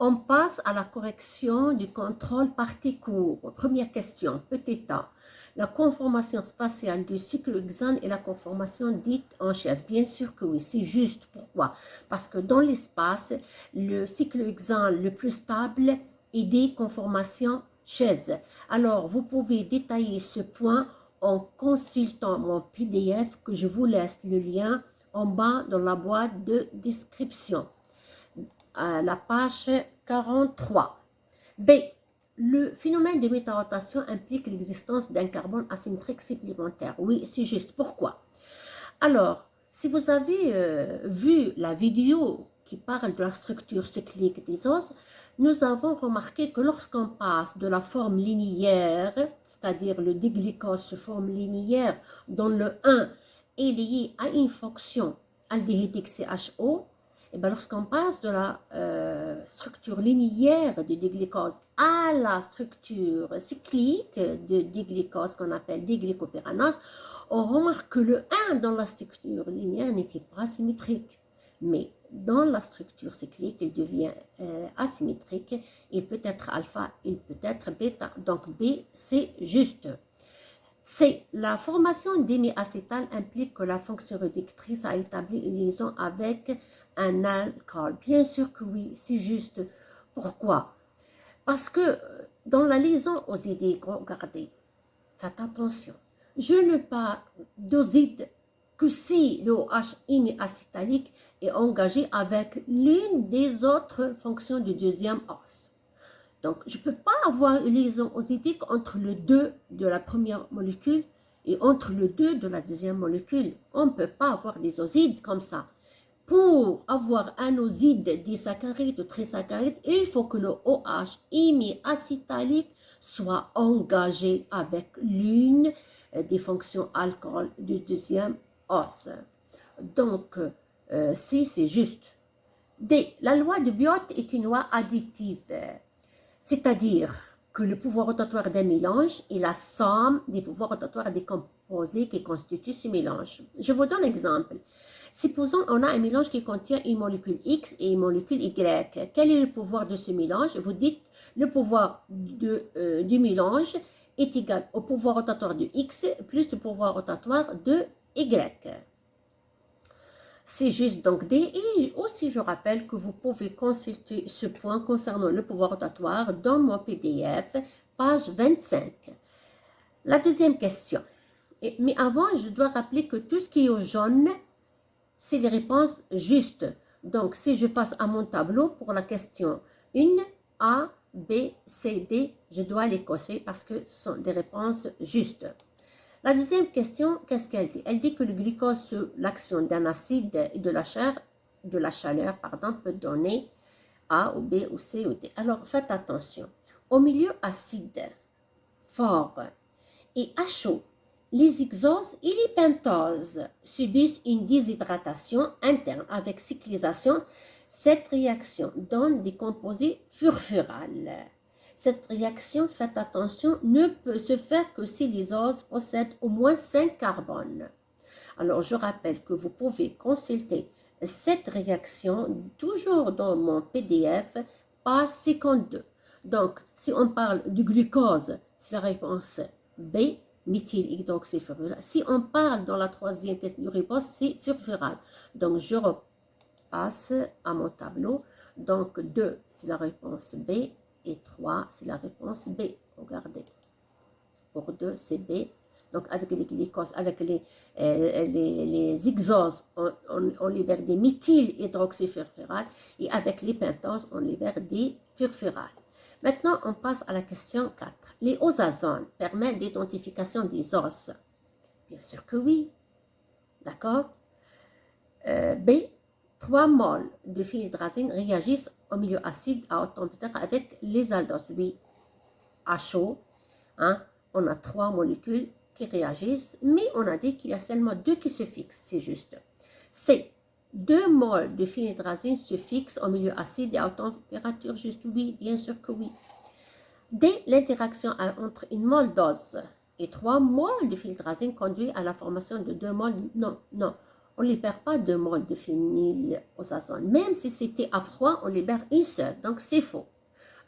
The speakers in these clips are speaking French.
On passe à la correction du contrôle partie court. Première question, petit a. La conformation spatiale du cyclohexane est la conformation dite en chaise. Bien sûr que oui, c'est juste. Pourquoi? Parce que dans l'espace, le cyclohexane le plus stable est des conformations chaise. Alors, vous pouvez détailler ce point en consultant mon PDF que je vous laisse le lien en bas dans la boîte de description. À la page 43. B. Le phénomène de métarotation implique l'existence d'un carbone asymétrique supplémentaire. Oui, c'est juste. Pourquoi? Alors, si vous avez vu la vidéo qui parle de la structure cyclique des os, nous avons remarqué que lorsqu'on passe de la forme linéaire, c'est-à-dire le diglycose sous forme linéaire, dont le 1 est lié à une fonction aldéhydique CHO, et bien lorsqu'on passe de la structure linéaire de diglycose à la structure cyclique de diglycose qu'on appelle diglycopyranose, on remarque que le 1 dans la structure linéaire n'était pas symétrique. Mais dans la structure cyclique, il devient asymétrique. Il peut être alpha, il peut être bêta. Donc B, c'est juste. C. La formation d'hémiacétal implique que la fonction réductrice a établi une liaison avec un alcool. Bien sûr que oui, c'est juste. Pourquoi? Parce que dans la liaison aux idées, regardez, faites attention. Je ne parle d'oside que si le OH hémiacétalique est engagé avec l'une des autres fonctions du deuxième os. Donc, je ne peux pas avoir une liaison osidique entre le 2 de la première molécule et entre le 2 de la deuxième molécule. On ne peut pas avoir des osides comme ça. Pour avoir un oside disaccharide ou trisaccharide, il faut que le OH hémiacétalique soit engagé avec l'une des fonctions alcool du deuxième os. Donc, C, c'est juste. D. La loi de Biot est une loi additive. C'est-à-dire que le pouvoir rotatoire d'un mélange est la somme des pouvoirs rotatoires des composés qui constituent ce mélange. Je vous donne un exemple. Supposons qu'on a un mélange qui contient une molécule X et une molécule Y. Quel est le pouvoir de ce mélange? Vous dites le pouvoir du mélange est égal au pouvoir rotatoire de X plus le pouvoir rotatoire de Y. C'est juste donc D. Et aussi, je rappelle que vous pouvez consulter ce point concernant le pouvoir rotatoire dans mon PDF, page 25. La deuxième question. Mais avant, je dois rappeler que tout ce qui est au jaune, c'est les réponses justes. Donc, si je passe à mon tableau pour la question 1, A, B, C, D, je dois les cocher parce que ce sont des réponses justes. La deuxième question, qu'est-ce qu'elle dit? Elle dit que le glucose sous l'action d'un acide et de la chaleur, peut donner A ou B ou C ou D. Alors, faites attention. Au milieu acide, fort et à chaud, les hexoses et les pentoses subissent une déshydratation interne avec cyclisation. Cette réaction donne des composés furfurales. Cette réaction, faites attention, ne peut se faire que si les oses possèdent au moins 5 carbones. Alors, je rappelle que vous pouvez consulter cette réaction toujours dans mon PDF, page 52. Donc, si on parle du glucose, c'est la réponse B, méthylhydroxyfural. Si on parle dans la troisième question du réponse, c'est furfural. Donc, je repasse à mon tableau. Donc, 2, c'est la réponse B. Et 3, c'est la réponse B. Regardez. Pour 2, c'est B. Donc, avec les glycoses, avec les hexoses, on libère des méthylhydroxyfurfurales. Et avec les pentoses, on libère des furfurales. Maintenant, on passe à la question 4. Les osazones permettent l'identification des os. Bien sûr que oui. D'accord? B. 3 moles de phényldrazine réagissent au milieu acide à haute température avec les aldoses. Oui, à chaud, hein, on a 3 molécules qui réagissent, mais on a dit qu'il y a seulement 2 qui se fixent, c'est juste. C. 2 moles de phényldrazine se fixent au milieu acide et à haute température, juste oui, bien sûr que oui. D. L'interaction entre une mole d'os et 3 moles de phényldrazine conduit à la formation de 2 moles. Non, non. on ne libère pas deux moles de phénylazone. Même si c'était à froid, on libère une seule. Donc, c'est faux.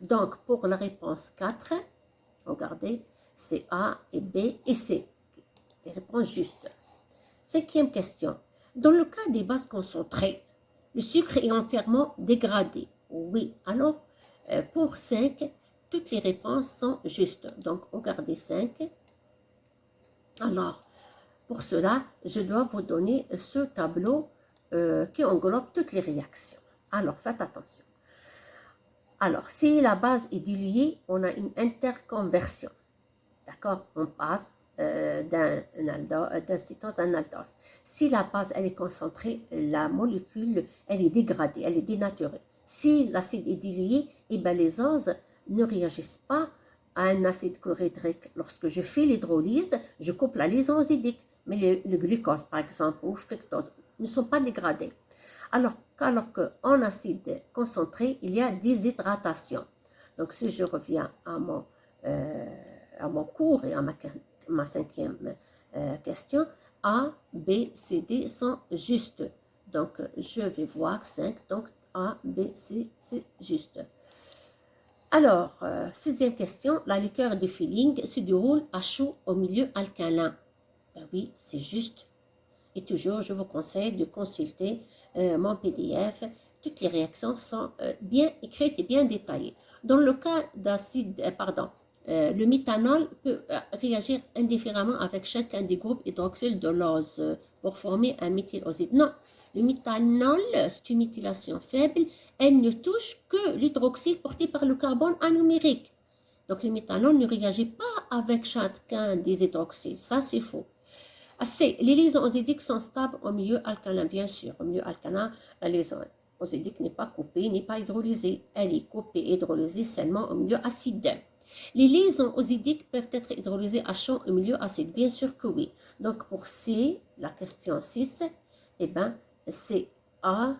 Donc, pour la réponse 4, regardez, c'est A et B et C. Les réponses justes. Cinquième question. Dans le cas des bases concentrées, le sucre est entièrement dégradé. Oui. Alors, pour 5, toutes les réponses sont justes. Donc, regardez 5. Alors, pour cela, je dois vous donner ce tableau qui englobe toutes les réactions. Alors, faites attention. Alors, si la base est diluée, on a une interconversion. D'accord? On passe d'un cétose à un aldose. Si la base elle est concentrée, la molécule elle est dégradée, elle est dénaturée. Si l'acide est dilué, eh ben, les oses ne réagissent pas à un acide chlorhydrique. Lorsque je fais l'hydrolyse, je coupe la liaison oxydique. Mais le glucose, par exemple, ou fructose, ne sont pas dégradés. Alors qu'en acide concentré, il y a déshydratation. Donc, si je reviens à mon cours et à ma cinquième question, A, B, C, D sont justes. Donc, je vais voir 5. Donc, A, B, C, c'est juste. Alors, sixième question, la liqueur de Feeling se déroule à chaud au milieu alcalin. Ben oui, c'est juste. Et toujours, je vous conseille de consulter mon PDF. Toutes les réactions sont bien écrites et bien détaillées. Dans le cas d'acide, le méthanol peut réagir indifféremment avec chacun des groupes hydroxyl de l'ose pour former un méthyloside. Non, le méthanol, c'est une méthylation faible. Elle ne touche que l'hydroxyde porté par le carbone anumérique. Donc, le méthanol ne réagit pas avec chacun des hydroxyles. Ça, c'est faux. C. Les liaisons oxydiques sont stables au milieu alcalin, bien sûr. Au milieu alcalin, la liaison oxydique n'est pas coupée, n'est pas hydrolysée. Elle est coupée et hydrolysée seulement au milieu acide. Les liaisons oxydiques peuvent être hydrolysées à chaud au milieu acide, bien sûr que oui. Donc pour C, la question 6, eh bien, c'est A,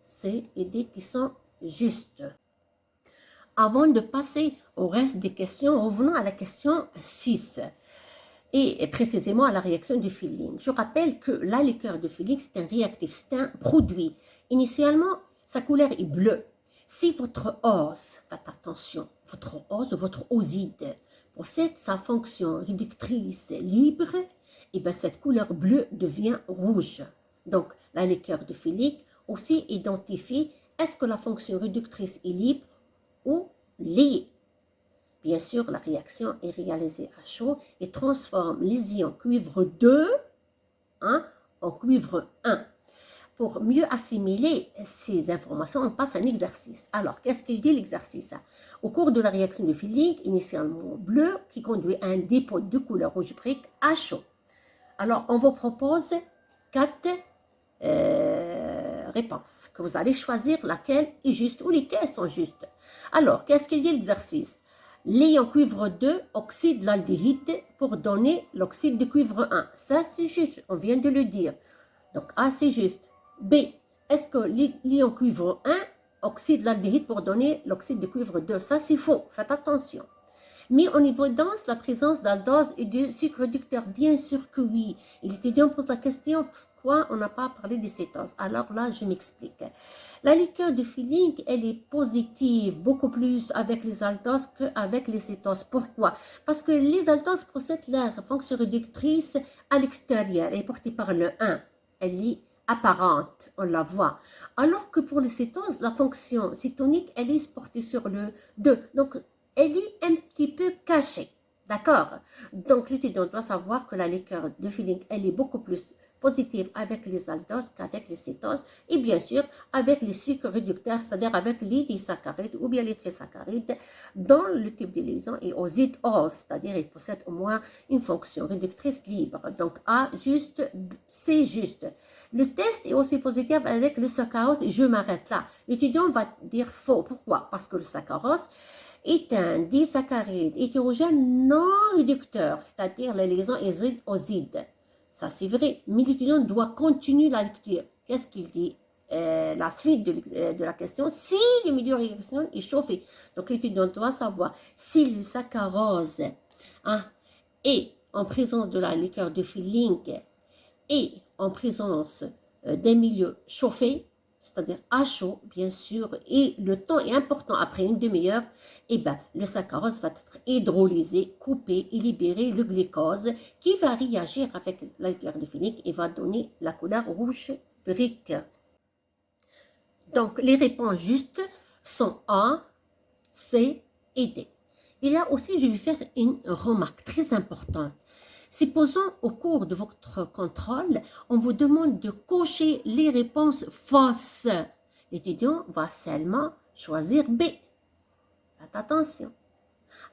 C et D qui sont justes. Avant de passer au reste des questions, revenons à la question 6. Et précisément à la réaction du Feeling. Je rappelle que la liqueur de Feeling, c'est un réactif, c'est un produit. Initialement, sa couleur est bleue. Si votre ose, faites attention, votre ose, votre oside, possède sa fonction réductrice libre, et bien cette couleur bleue devient rouge. Donc, la liqueur de Feeling aussi identifie est-ce que la fonction réductrice est libre ou liée. Bien sûr, la réaction est réalisée à chaud et transforme les ions cuivre 2 en cuivre 1. Pour mieux assimiler ces informations, on passe à un exercice. Alors, qu'est-ce qu'il dit l'exercice? Au cours de la réaction de Feeling, initialement bleu, qui conduit à un dépôt de couleur rouge brique à chaud. Alors, on vous propose 4 réponses, que vous allez choisir laquelle est juste ou lesquelles sont justes. Alors, qu'est-ce qu'il dit l'exercice? L'ion cuivre 2 oxyde l'aldéhyde pour donner l'oxyde de cuivre 1. Ça, c'est juste, on vient de le dire. Donc, A, c'est juste. B, est-ce que l'ion cuivre 1 oxyde l'aldéhyde pour donner l'oxyde de cuivre 2? Ça, c'est faux, faites attention. Mais on évidence la présence d'aldose et de sucre réducteur. Bien sûr que oui. Et l'étudiant pose la question, pourquoi on n'a pas parlé des cétoses? Alors là, je m'explique. La liqueur de Feeling, elle est positive, beaucoup plus avec les aldoses qu'avec les cétoses. Pourquoi? Parce que les aldoses possèdent leur fonction réductrice à l'extérieur. Elle est portée par le 1. Elle est apparente, on la voit. Alors que pour les cétoses, la fonction cétonique, elle est portée sur le 2. Donc, elle est un petit peu cachée. D'accord? Donc, l'étudiant doit savoir que la liqueur de Feeling, elle est beaucoup plus positive avec les aldoses qu'avec les cétoses et bien sûr avec les sucres réducteurs, c'est-à-dire avec les disaccharides ou bien les trisaccharides dans le type de liaison et aux ose, c'est-à-dire ils possèdent au moins une fonction réductrice libre. Donc A juste, C juste. Le test est aussi positif avec le saccharose et je m'arrête là. L'étudiant va dire faux. Pourquoi? Parce que le saccharose est un disaccharide hétérogène non réducteur, c'est-à-dire la liaison oside. Ça, c'est vrai, mais l'étudiant doit continuer la lecture. Qu'est-ce qu'il dit? La suite de la question, si le milieu de réaction est chauffé. Donc, l'étudiant doit savoir si le saccharose est en présence de la liqueur de Feeling et en présence des milieux chauffés, c'est-à-dire à chaud, bien sûr, et le temps est important. Après une demi-heure, eh ben, le saccharose va être hydrolysé, coupé et libérer le glucose qui va réagir avec l'alcool phénique et va donner la couleur rouge brique. Donc, les réponses justes sont A, C et D. Et là aussi, je vais faire une remarque très importante. Supposons au cours de votre contrôle, on vous demande de cocher les réponses fausses. L'étudiant va seulement choisir B. Faites attention.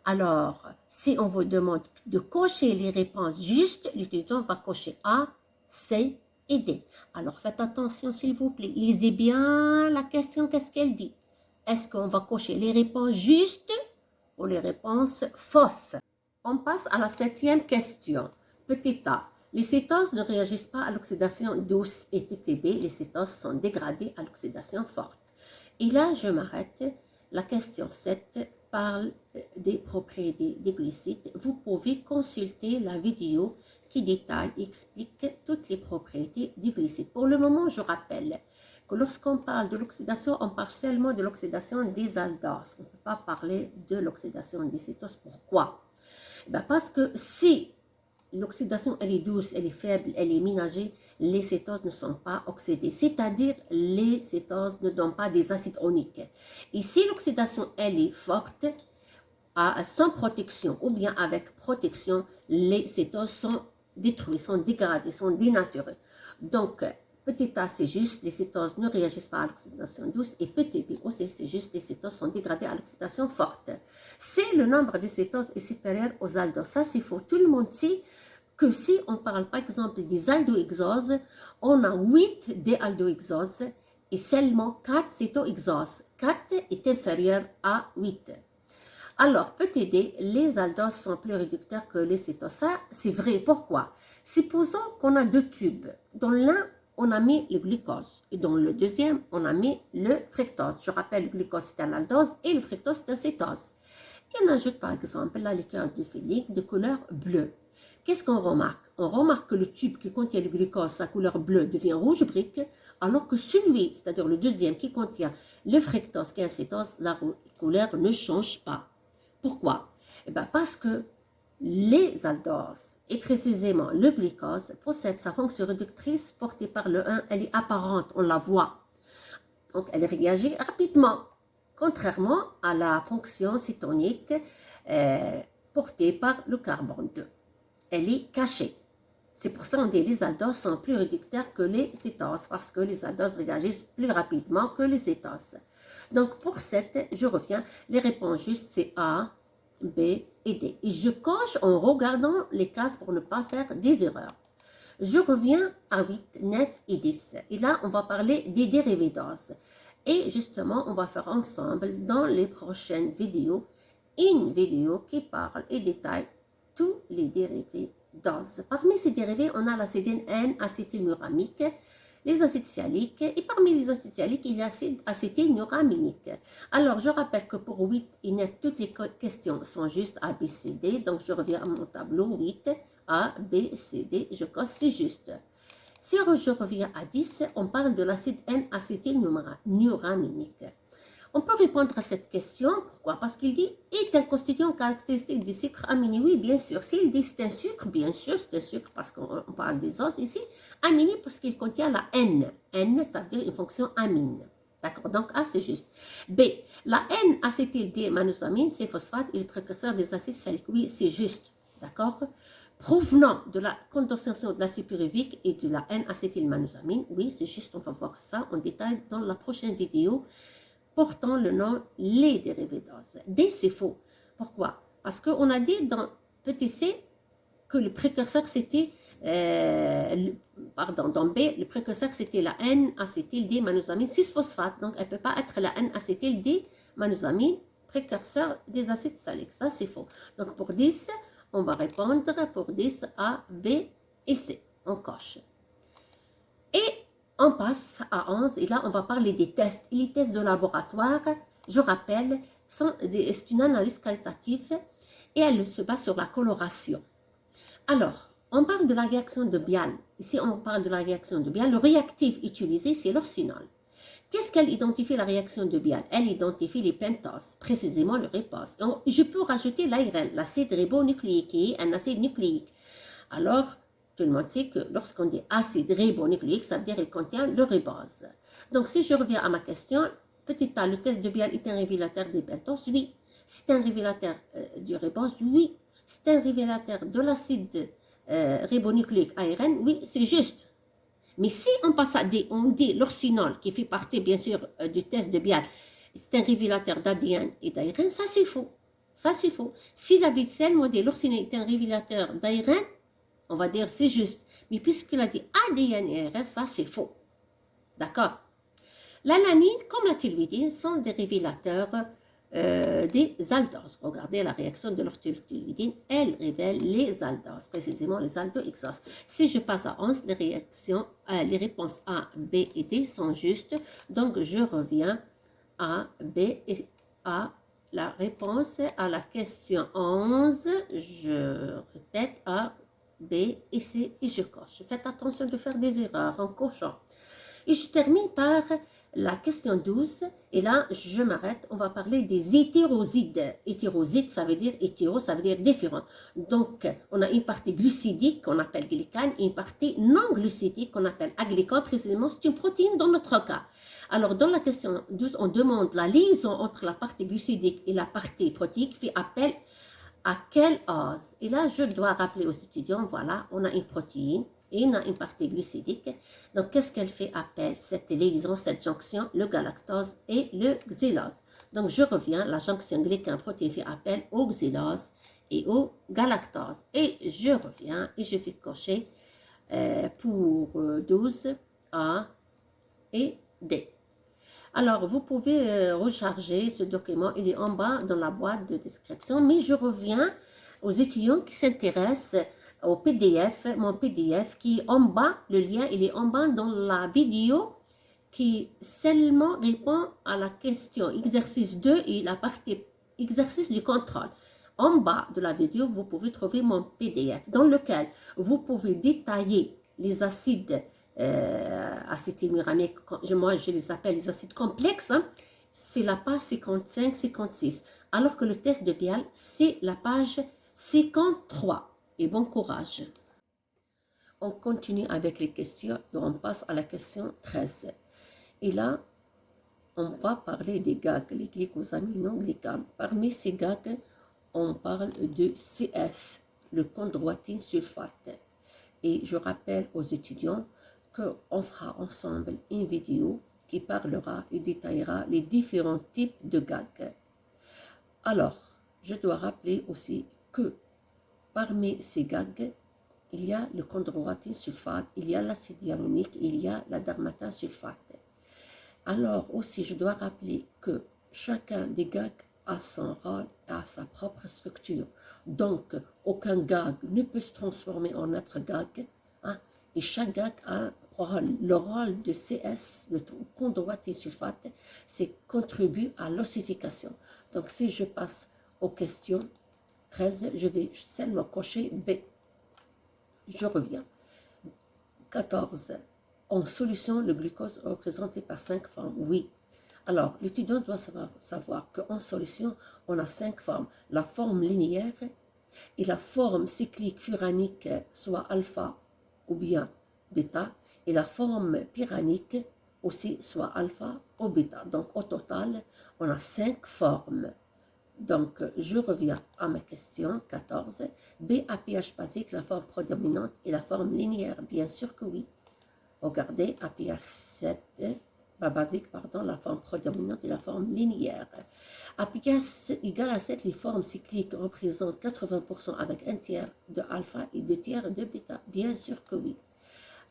Alors, si on vous demande de cocher les réponses justes, l'étudiant va cocher A, C et D. Alors, faites attention s'il vous plaît. Lisez bien la question, qu'est-ce qu'elle dit. Est-ce qu'on va cocher les réponses justes ou les réponses fausses? On passe à la 7e question. Petit a, les cétoses ne réagissent pas à l'oxydation douce et petit b, les cétoses sont dégradées à l'oxydation forte. Et là, je m'arrête. La question 7 parle des propriétés des glucides. Vous pouvez consulter la vidéo qui détaille et explique toutes les propriétés du glucide. Pour le moment, je rappelle que lorsqu'on parle de l'oxydation, on parle seulement de l'oxydation des aldoses. On ne peut pas parler de l'oxydation des cétoses. Pourquoi? Ben parce que si l'oxydation elle est douce, elle est faible, elle est ménagée, les cétoses ne sont pas oxydées. C'est-à-dire, les cétoses ne donnent pas des acides oniques. Et si l'oxydation elle est forte, sans protection ou bien avec protection, les cétoses sont détruites, sont dégradées, sont dénaturées. Donc, petit a, c'est juste, les cétoses ne réagissent pas à l'oxydation douce. Et petit b aussi, c'est juste, les cétoses sont dégradées à l'oxydation forte. Si le nombre de cétoses est supérieur aux aldoses, ça c'est faux. Tout le monde sait que si on parle par exemple des aldohexoses, on a 8 déaldohexoses et seulement 4 cétohexoses. 4 est inférieur à 8. Alors, petit d, les aldoses sont plus réducteurs que les cétoses. Ça, c'est vrai. Pourquoi? Supposons qu'on a deux tubes. Dans l'un, on a mis le glucose. Et dans le deuxième, on a mis le fructose. Je rappelle, le glucose, c'est un aldose et le fructose, c'est un cétose. Et on ajoute, par exemple, la liqueur glucélique de couleur bleue. Qu'est-ce qu'on remarque? On remarque que le tube qui contient le glucose, sa couleur bleue, devient rouge brique, alors que celui, c'est-à-dire le deuxième qui contient le fructose, qui est un cétose, la couleur ne change pas. Pourquoi? Eh bien parce que les aldoses, et précisément le glucose, possèdent sa fonction réductrice portée par le 1, elle est apparente, on la voit. Donc elle réagit rapidement, contrairement à la fonction cétonique portée par le carbone 2. Elle est cachée. C'est pour ça qu'on dit que les aldoses sont plus réducteurs que les cétoses, parce que les aldoses réagissent plus rapidement que les cétoses. Donc pour cette, je reviens, les réponses justes c'est A, B et D. Et je coche en regardant les cases pour ne pas faire des erreurs. Je reviens à 8, 9 et 10. Et là, on va parler des dérivés d'ose. Et justement, on va faire ensemble dans les prochaines vidéos, une vidéo qui parle et détaille tous les dérivés d'ose. Parmi ces dérivés, on a l'acétine N-acétylmuramique, les acides sialiques, et parmi les acides sialiques, il y a l'acide acétylmuraminique. Alors, je rappelle que pour 8 et 9, toutes les questions sont juste A, B, C, D. Donc, je reviens à mon tableau 8, A, B, C, D, je coche, c'est juste. Si je reviens à 10, on parle de l'acide N-acétylmuraminique. On peut répondre à cette question, pourquoi? Parce qu'il dit « est un constituant caractéristique des sucres aminés ». Oui, bien sûr. S'il dit c'est un sucre, bien sûr, c'est un sucre parce qu'on parle des os ici. Aminé parce qu'il contient la N. N, ça veut dire une fonction amine. D'accord, donc A, c'est juste. B, la N-acétyl-D-manosamine, c'est phosphate et le précurseur des acides saliques. Oui, c'est juste. D'accord? Provenant de la condensation de l'acide pyruvique et de la N-acétylmanosamine. Oui, c'est juste, on va voir ça en détail dans la prochaine vidéo, portant le nom les dérivés d'ose. D, c'est faux. Pourquoi? Parce qu'on a dit dans petit c que le précurseur c'était, dans B, le précurseur c'était la N-acétyl-D-manosamine 6-phosphate. Donc, elle ne peut pas être la N-acétyl-D-manosamine, précurseur des acides saliques. Ça, c'est faux. Donc, pour 10, on va répondre pour 10 A, B et C. On coche. Et on passe à 11 et là, on va parler des tests. Et les tests de laboratoire, je rappelle, c'est une analyse qualitative et elle se base sur la coloration. Alors, on parle de la réaction de Bial. ici on parle de la réaction de Bial, le réactif utilisé c'est l'ursinol. Qu'est-ce qu'elle identifie la réaction de Bial? Elle identifie les pentases, précisément le répase. Je peux rajouter l'ARN, l'acide ribonucléique, qui est un acide nucléique. Alors, tout le monde sait que lorsqu'on dit acide ribonucléique, ça veut dire qu'il contient le répase. Donc, si je reviens à ma question, petit a, le test de Bial est un révélateur des pentases? Oui. C'est un révélateur du répase? Oui. C'est un révélateur de l'acide ribonucléique ARN? Oui, c'est juste. Mais si on passe à on dit l'ursinol, qui fait partie bien sûr du test de Bial, c'est un révélateur d'ADN et d'ARN, ça c'est faux. Ça c'est faux. Si la Witzel, moi, dit l'ursinol est un révélateur d'ARN, on va dire c'est juste. Mais puisqu'il a dit ADN et ARN, ça c'est faux. D'accord? L'alanine, comme la toluidine, sont des révélateurs des aldoses. Regardez la réaction de l'orthotoluidine, elle révèle les aldoses, précisément les aldohexoses. Si je passe à 11, les réponses A, B et D sont justes. Donc, je reviens à B et A. La réponse à la question 11, je répète A, B et C et je coche. Faites attention de faire des erreurs en cochant. Et je termine par la question 12, et là, je m'arrête, on va parler des hétérosides. Hétérosides, ça veut dire hétéro, ça veut dire différent. Donc, on a une partie glucidique qu'on appelle glycane, et une partie non glucidique qu'on appelle aglycane. Précisément, c'est une protéine dans notre cas. Alors, dans la question 12, on demande la liaison entre la partie glucidique et la partie protéique, fait appel à quelle ose? Et là, je dois rappeler aux étudiants, voilà, on a une protéine, et on a une partie glucidique. Donc, qu'est-ce qu'elle fait appel? Cette liaison, cette jonction, le galactose et le xylose. Donc, je reviens, la jonction glycane-protéine fait appel au xylose et au galactose. Et je reviens et je vais cocher pour 12 A et D. Alors, vous pouvez recharger ce document, il est en bas dans la boîte de description, mais je reviens aux étudiants qui s'intéressent au PDF, mon PDF qui est en bas, le lien il est en bas dans la vidéo qui seulement répond à la question exercice 2 et la partie exercice du contrôle. En bas de la vidéo, vous pouvez trouver mon PDF dans lequel vous pouvez détailler les acides acétylmuramiques, moi je les appelle les acides complexes, hein. C'est la page 55-56, alors que le test de Bial, c'est la page 53. Et bon courage. On continue avec les questions et on passe à la question 13. Et là, on va parler des GAG, les glycosaminoglycanes. Parmi ces GAG, on parle de CS, le chondroïtine sulfate. Et je rappelle aux étudiants qu'on fera ensemble une vidéo qui parlera et détaillera les différents types de GAG. Alors, je dois rappeler aussi que parmi ces GAG, il y a le chondroïtine sulfate, il y a l'acide hyaluronique, il y a la dermatine sulfate. Alors aussi, je dois rappeler que chacun des GAG a son rôle, a sa propre structure. Donc, aucun GAG ne peut se transformer en autre GAG, hein, et chaque GAG a un rôle. Le rôle de CS, le chondroïtine sulfate, c'est contribuer à l'ossification. Donc, si je passe aux questions 13, je vais seulement cocher B. Je reviens. 14. En solution, le glucose est représenté par 5 formes. Oui. Alors, l'étudiant doit savoir qu'en solution, on a 5 formes. La forme linéaire et la forme cyclique furanique, soit alpha ou bien bêta, et la forme pyranique aussi, soit alpha ou bêta. Donc, au total, on a 5 formes. Donc, je reviens à ma question 14. B à pH basique, la forme prédominante et la forme linéaire. Bien sûr que oui. Regardez, à pH 7, basique, pardon, la forme prédominante et la forme linéaire. À pH égal à 7, les formes cycliques représentent 80% avec un tiers de alpha et 2 tiers de bêta. Bien sûr que oui.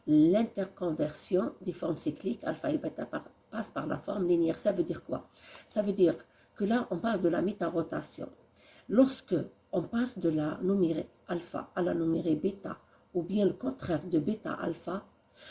L'interconversion des formes cycliques, alpha et bêta, passe par la forme linéaire. Ça veut dire quoi? Ça veut dire que là, on parle de la métarotation. Lorsque on passe de la numérée alpha à la numérée bêta, ou bien le contraire de bêta à alpha,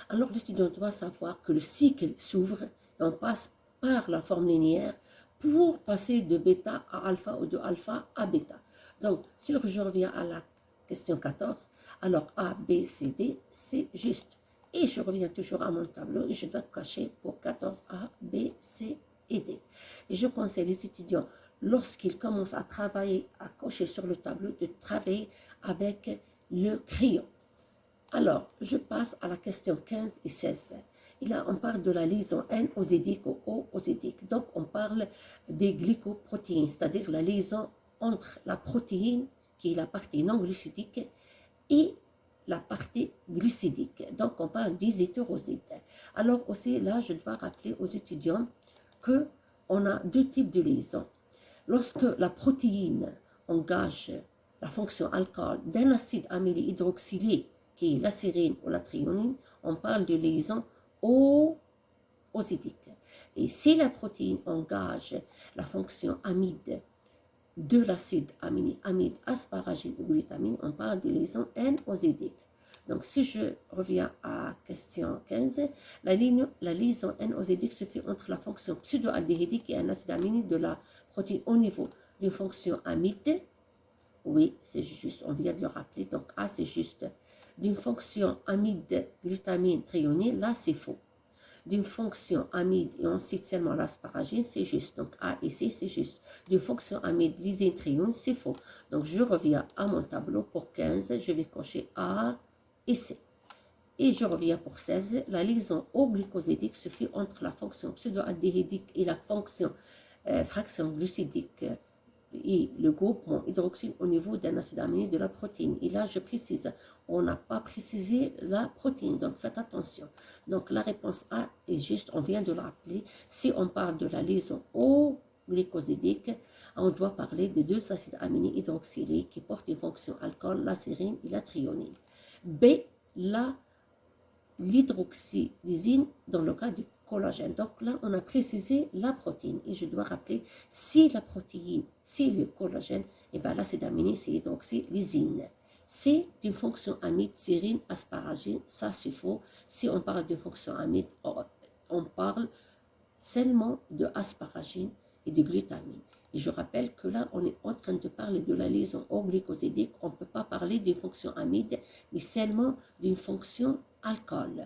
alors l'étudiant doit savoir que le cycle s'ouvre et on passe par la forme linéaire pour passer de bêta à alpha ou de alpha à bêta. Donc, si je reviens à la question 14. Alors A, B, C, D, c'est juste. Et je reviens toujours à mon tableau et je dois cocher pour 14A, B, C et D. Et je conseille les étudiants, lorsqu'ils commencent à travailler, à cocher sur le tableau, de travailler avec le crayon. Alors, je passe à la question 15 et 16. Et là, on parle de la liaison N-osidique ou O-osidique. Donc, on parle des glycoprotéines, c'est-à-dire la liaison entre la protéine, qui est la partie non glucidique, et la partie glucidique. Donc, on parle des hétérosides. Alors aussi, là, je dois rappeler aux étudiants qu'on a deux types de liaisons. Lorsque la protéine engage la fonction alcool d'un acide amylé hydroxylé, qui est la sérine ou la thréonine, on parle de liaison O-osidique. Et si la protéine engage la fonction amide de l'acide aminé, amide, asparagine ou glutamine, on parle de liaison N-osidique. Donc, si je reviens à question 15, la liaison N-osidique se fait entre la fonction pseudoaldéhydique et un acide aminé de la protéine au niveau d'une fonction amide. Oui, c'est juste, on vient de le rappeler. Donc, A, c'est juste. D'une fonction amide, glutamine, thréonine, là, c'est faux. D'une fonction amide et ensuite seulement l'asparagine, c'est juste. Donc, A et C, c'est juste. D'une fonction amide, lysine, thréonine, c'est faux. Donc, je reviens à mon tableau pour 15. Je vais cocher A et C. Et je reviens pour 16. La liaison O-glucosidique se fait entre la fonction pseudoaldéhydique et la fonction fraction glucidique et le groupement hydroxyle au niveau d'un acide aminé de la protéine. Et là, je précise, on n'a pas précisé la protéine, donc faites attention. Donc, la réponse A est juste, on vient de le rappeler. Si on parle de la liaison O-glycosidique, on doit parler de deux acides aminés hydroxylés qui portent une fonction alcool, la sérine et la thréonine. B, l'hydroxylysine dans le cas du collagène. Donc là, on a précisé la protéine. Et je dois rappeler, si la protéine, c'est le collagène, et bien l'acide aminé, c'est hydroxylysine. C'est une fonction amide, sérine, asparagine, ça c'est faux. Si on parle de fonction amide, on parle seulement de asparagine et de glutamine. Et je rappelle que là, on est en train de parler de la liaison O-glycosidique. On ne peut pas parler d'une fonction amide, mais seulement d'une fonction alcool.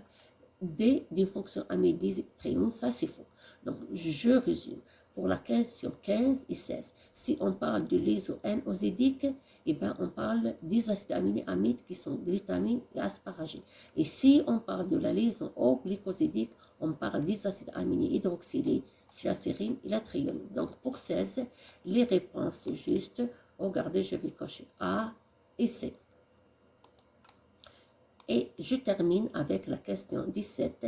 D, d'une fonction amide thréonine, ça c'est faux. Donc, je résume. Pour la question 15 et 16, si on parle de liaison N-osidique, eh bien, on parle des acides aminés amides qui sont glutamine et asparagine. Et si on parle de la liaison O-glycosidique, on parle des acides aminés hydroxylés, c'est la sérine et la thréonine. Donc, pour 16, les réponses justes, regardez, je vais cocher A et C. Et je termine avec la question 17.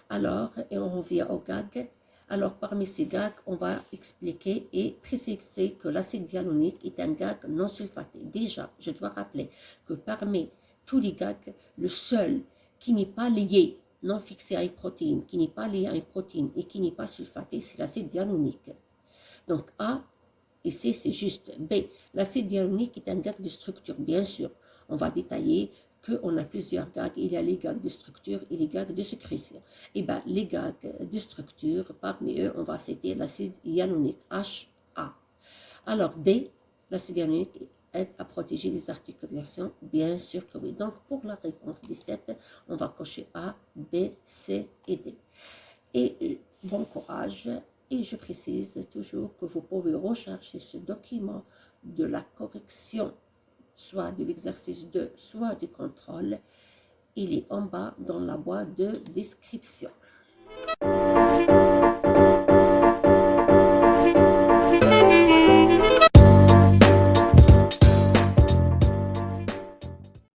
Alors, et on revient au gag. Alors, parmi ces gags, on va expliquer et préciser que l'acide hyaluronique est un gag non sulfaté. Déjà, je dois rappeler que parmi tous les gags, le seul qui n'est pas lié, non fixé à une protéine, qui n'est pas lié à une protéine et qui n'est pas sulfaté, c'est l'acide hyaluronique. Donc, A et C, c'est juste. B, l'acide hyaluronique est un gag de structure, bien sûr. On va détailler qu'on a plusieurs gags. Il y a les gags de structure et les gags de sécrétion. Et bien, les gags de structure, parmi eux, on va citer l'acide hyaluronique, HA. Alors, D, l'acide hyaluronique aide à protéger les articulations, bien sûr que oui. Donc, pour la réponse 17, on va cocher A, B, C et D. Et bon courage. Et je précise toujours que vous pouvez rechercher ce document de la correction, soit de l'exercice 2, soit du contrôle. Il est en bas dans la boîte de description.